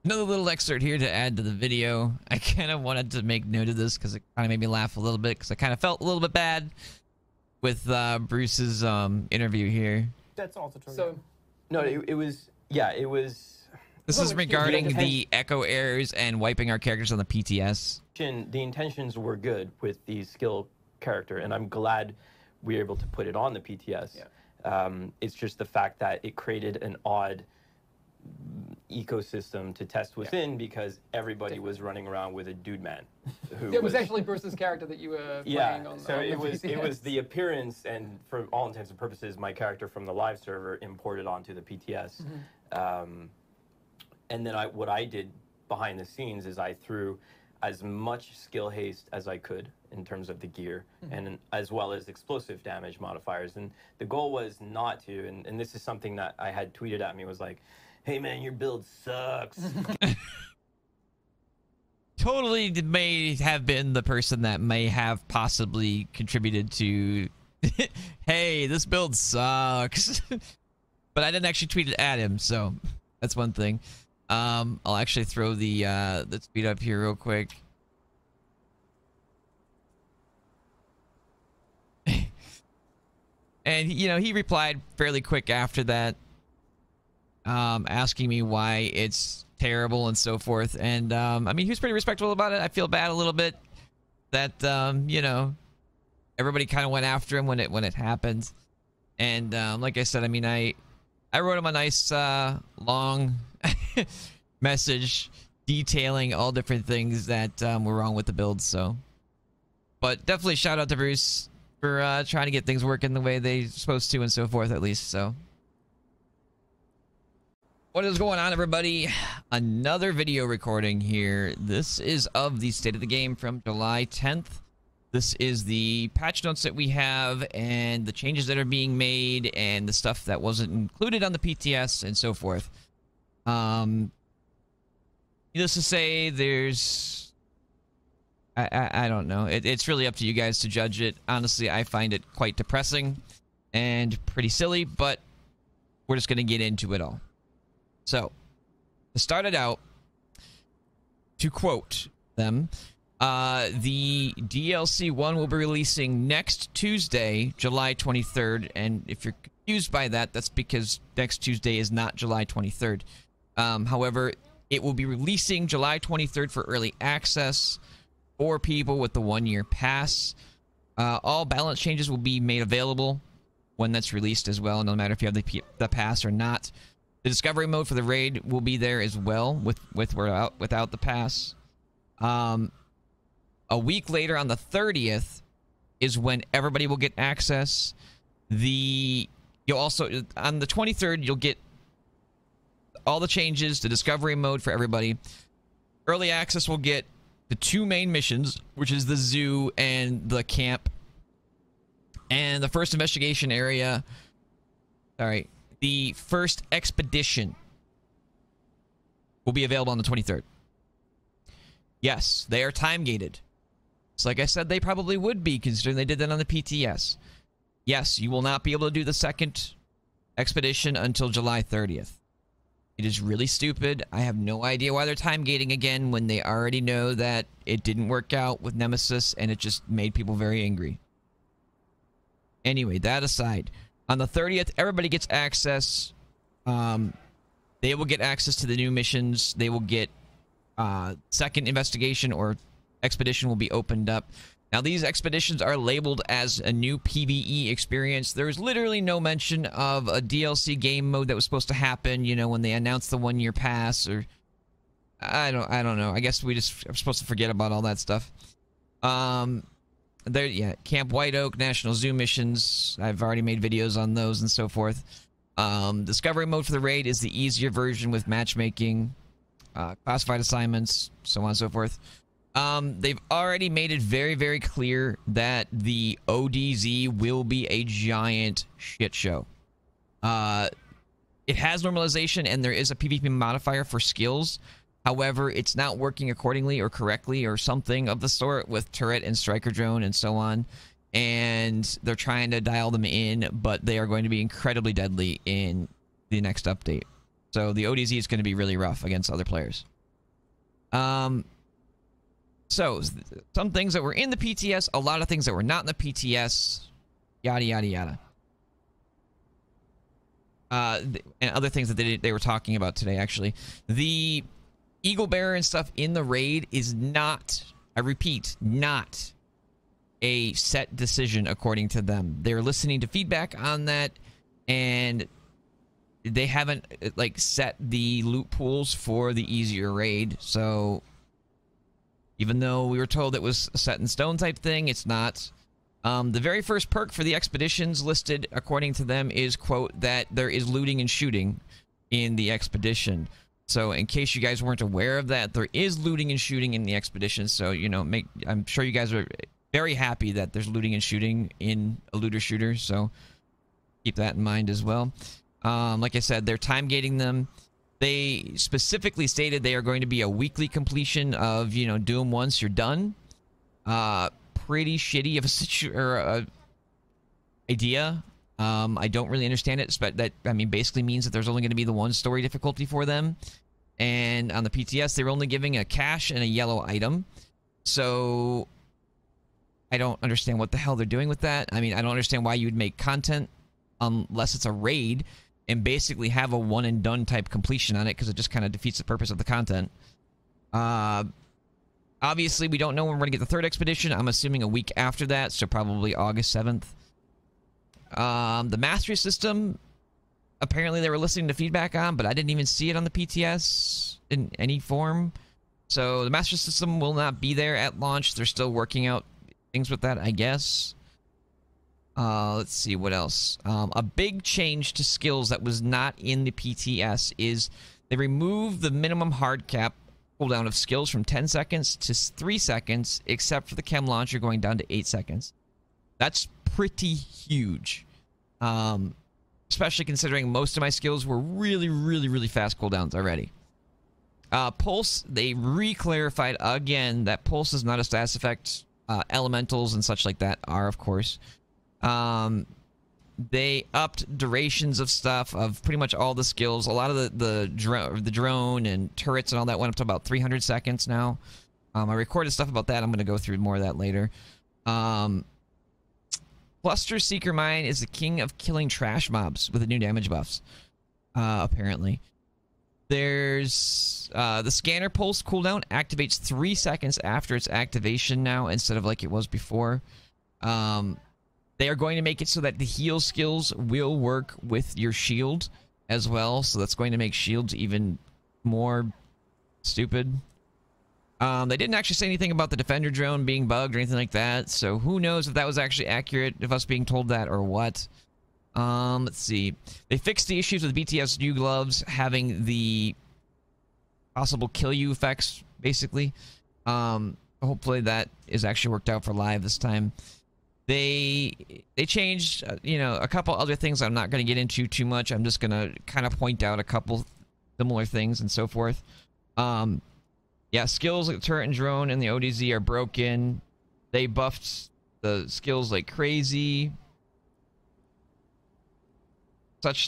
Another little excerpt here to add to the video. I kind of wanted to make note of this because it kind of made me laugh a little bit because I kind of felt a little bit bad with Bruce's interview here. That's also true. So, no, it was, yeah, it was. This is regarding the echo errors and wiping our characters on the PTS. The intentions were good with the skill character, and I'm glad we were able to put it on the PTS. Yeah. It's just the fact that it created an odd ecosystem to test within because everybody was running around with a dude man. Who it was actually Bruce's character that you were playing on. So on it was PTS. the appearance, and for all intents and purposes, my character from the live server imported onto the PTS. And then what I did behind the scenes is I threw as much skill haste as I could in terms of the gear, and as well as explosive damage modifiers. And the goal was not to, and this is something that I had tweeted at me, was like, hey man, your build sucks. Totally may have been the person that may have possibly contributed to, hey, this build sucks. But I didn't actually tweet it at him, so that's one thing. I'll actually throw the speed up here real quick. And, you know, he replied fairly quick after that, asking me why it's terrible and so forth. And, I mean, he was pretty respectful about it. I feel bad a little bit that, you know, everybody kind of went after him when it happened. And, like I said, I mean, I wrote him a nice, long message detailing all different things that, were wrong with the build, so. But definitely shout out to Bruce for, trying to get things working the way they're supposed to and so forth, at least, so. What is going on, everybody? Another video recording here. This is of the state of the game from July 10th. This is the patch notes that we have and the changes that are being made and the stuff that wasn't included on the PTS and so forth. Needless to say, there's... I don't know. It's really up to you guys to judge it. Honestly, I find it quite depressing and pretty silly, but we're just going to get into it all. So, to start it out, to quote them, the DLC 1 will be releasing next Tuesday, July 23rd, and if you're confused by that, that's because next Tuesday is not July 23rd. However, it will be releasing July 23rd for early access for people with the 1-year pass. All balance changes will be made available when that's released as well, no matter if you have the pass or not. The discovery mode for the raid will be there as well, with or without the pass. A week later, on the 30th, is when everybody will get access. You'll also, on the 23rd, you'll get all the changes, the discovery mode for everybody. Early access will get the 2 main missions, which is the zoo and the camp. And the first investigation area... Sorry. The first expedition will be available on the 23rd. Yes, they are time-gated. So like I said, they probably would be, considering they did that on the PTS. Yes, you will not be able to do the second expedition until July 30th. It is really stupid. I have no idea why they're time-gating again when they already know that it didn't work out with Nemesis and it just made people very angry. Anyway, that aside... On the 30th, everybody gets access. They will get access to the new missions. They will get second investigation or expedition will be opened up. Now, these expeditions are labeled as a new PvE experience. There is literally no mention of a DLC game mode that was supposed to happen, you know, when they announced the 1-year pass, or I don't know. I guess we just are supposed to forget about all that stuff. Camp White Oak, National Zoo missions. I've already made videos on those and so forth. Discovery mode for the raid is the easier version with matchmaking, classified assignments, so on and so forth. They've already made it very, very clear that the ODZ will be a giant shit show. it has normalization, and there is a PvP modifier for skills. However, it's not working accordingly or correctly or something of the sort with turret and striker drone and so on. And they're trying to dial them in, but they are going to be incredibly deadly in the next update. So the ODZ is going to be really rough against other players. So some things that were in the PTS, a lot of things that were not in the PTS, yada yada yada. And other things that they were talking about today, actually. The Eagle Bearer and stuff in the raid is not, I repeat, not a set decision according to them. They're listening to feedback on that, and they haven't like set the loot pools for the easier raid. So even though we were told it was a set in stone type thing, it's not. The very first perk for the expeditions listed, according to them, is, quote, that there is looting and shooting in the expedition. So in case you guys weren't aware of that, there is looting and shooting in the expedition. So, you know, I'm sure you guys are very happy that there's looting and shooting in a looter shooter. So keep that in mind as well. Like I said, they're time gating them. They specifically stated they are going to be a weekly completion of, you know, do them once, you're done. Pretty shitty of a idea. I don't really understand it, but that, I mean, basically means that there's only going to be the one story difficulty for them. And on the PTS, they're only giving a cash and a yellow item. So I don't understand what the hell they're doing with that. I mean, I don't understand why you'd make content unless it's a raid and basically have a one and done type completion on it, because it just kind of defeats the purpose of the content. Obviously, we don't know when we're going to get the third expedition. I'm assuming a week after that, so probably August 7th. The mastery system, apparently they were listening to feedback on, but I didn't even see it on the PTS in any form. So the mastery system will not be there at launch. They're still working out things with that, I guess. Let's see, what else? A big change to skills that was not in the PTS is they removed the minimum hard cap cooldown of skills from 10 seconds to 3 seconds, except for the chem launcher going down to 8 seconds. That's pretty huge. Especially considering most of my skills were really fast cooldowns already. Pulse, they re-clarified again that Pulse is not a status effect. Elementals and such like that are, of course. They upped durations of stuff, of pretty much all the skills. A lot of the drone and turrets and all that went up to about 300 seconds now. I recorded stuff about that. I'm going to go through more of that later. Cluster Seeker Mine is the king of killing trash mobs with the new damage buffs, apparently. There's the scanner pulse cooldown activates 3 seconds after its activation now, instead of like it was before. They are going to make it so that the heal skills will work with your shield as well, so that's going to make shields even more stupid. They didn't actually say anything about the defender drone being bugged or anything like that, so who knows if that was actually accurate, if us being told that or what. Let's see. They fixed the issues with BTS new gloves having the possible kill you effects, basically. Hopefully that is actually worked out for live this time. They changed, you know, a couple other things I'm not going to get into too much. I'm just going to kind of point out a couple similar things and so forth. Yeah, skills like turret and drone and the ODZ are broken. They buffed the skills like crazy.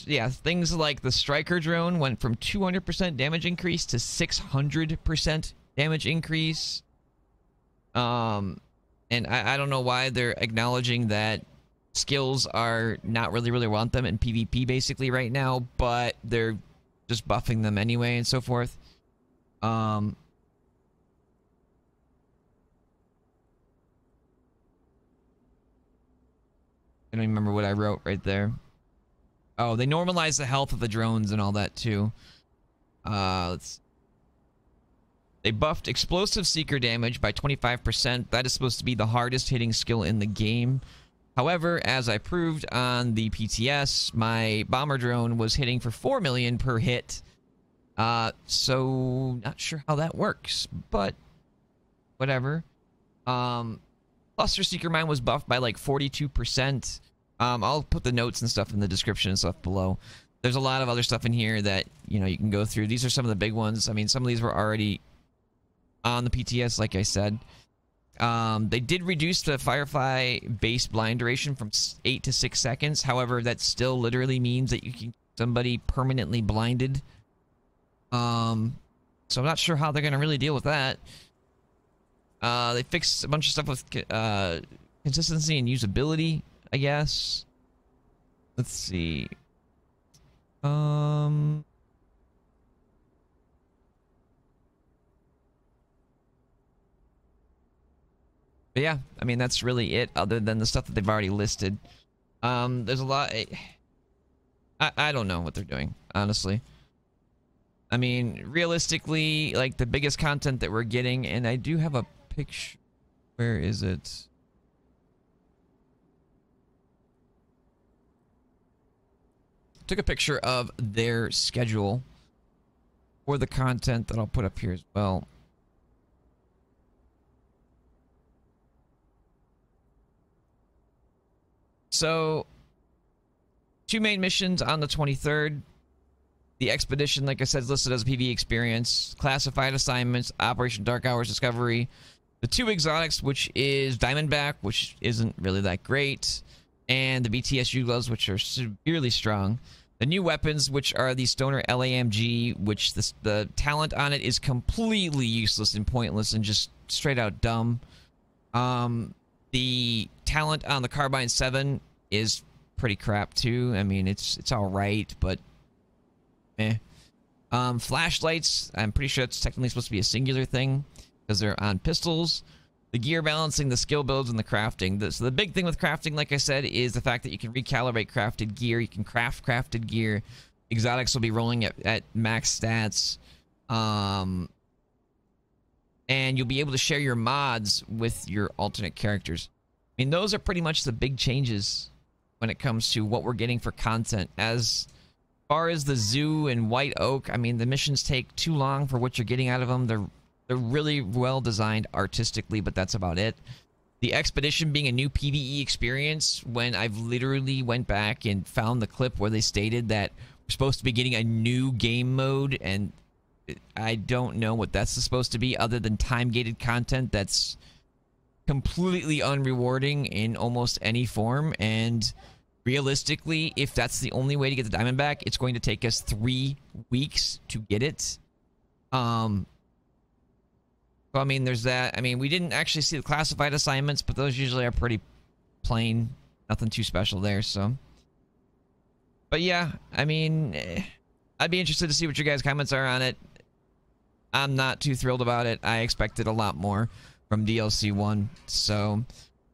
Yeah, things like the striker drone went from 200% damage increase to 600% damage increase. And I don't know why they're acknowledging that skills are not really want them in PvP basically right now, but they're just buffing them anyway and so forth. I don't even remember what I wrote right there. Oh, they normalize the health of the drones and all that too. They buffed explosive seeker damage by 25%. That is supposed to be the hardest hitting skill in the game. However, as I proved on the PTS, my bomber drone was hitting for 4 million per hit. So not sure how that works, but whatever. Cluster Seeker Mine was buffed by like 42%. I'll put the notes and stuff in the description and stuff below. there's a lot of other stuff in here that, you know, you can go through. These are some of the big ones. I mean, some of these were already on the PTS, like I said. They did reduce the Firefly base blind duration from 8 to 6 seconds. However, that still literally means that you can keep somebody permanently blinded. So I'm not sure how they're going to really deal with that. They fixed a bunch of stuff with consistency and usability, I guess. Let's see. But yeah, I mean, that's really it, other than the stuff that they've already listed. There's a lot... I don't know what they're doing, honestly. I mean, realistically, like, the biggest content that we're getting, and I do have a picture... Where is it? Took a picture of their schedule for the content that I'll put up here as well. So, 2 main missions on the 23rd. The Expedition, like I said, is listed as a PvE experience. Classified assignments, Operation Dark Hours Discovery. The 2 exotics, which is Diamondback, which isn't really that great. And the BTSU gloves, which are severely strong. The new weapons, which are the Stoner LAMG, which the talent on it is completely useless and pointless and just straight out dumb. The talent on the Carbine 7 is pretty crap too. I mean, it's all right, but eh. Flashlights, I'm pretty sure it's technically supposed to be a singular thing because they're on pistols. The gear balancing, the skill builds, and the crafting. So the big thing with crafting, like I said, is the fact that you can recalibrate crafted gear. You can craft crafted gear. Exotics will be rolling at max stats. And you'll be able to share your mods with your alternate characters. I mean, those are pretty much the big changes when it comes to what we're getting for content. As far as the Zoo and White Oak, I mean, the missions take too long for what you're getting out of them. They're really well designed artistically, but that's about it. The Expedition being a new PvE experience, when I've literally went back and found the clip where they stated that we're supposed to be getting a new game mode, and I don't know what that's supposed to be other than time-gated content that's completely unrewarding in almost any form. And realistically, if that's the only way to get the Diamondback, it's going to take us 3 weeks to get it. So, I mean, there's that. I mean, we didn't actually see the classified assignments, but those usually are pretty plain. Nothing too special there, so. But yeah, I mean, I'd be interested to see what your guys' comments are on it. I'm not too thrilled about it. I expected a lot more from DLC 1. So,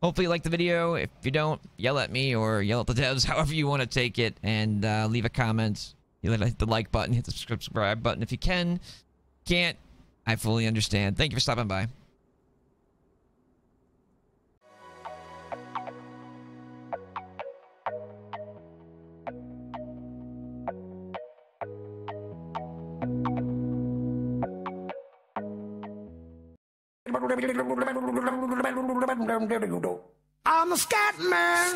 hopefully you like the video. If you don't, yell at me or yell at the devs, however you want to take it, and leave a comment. You hit the like button, hit the subscribe button if you can. Can't, I fully understand. Thank you for stopping by. I'm a scat man.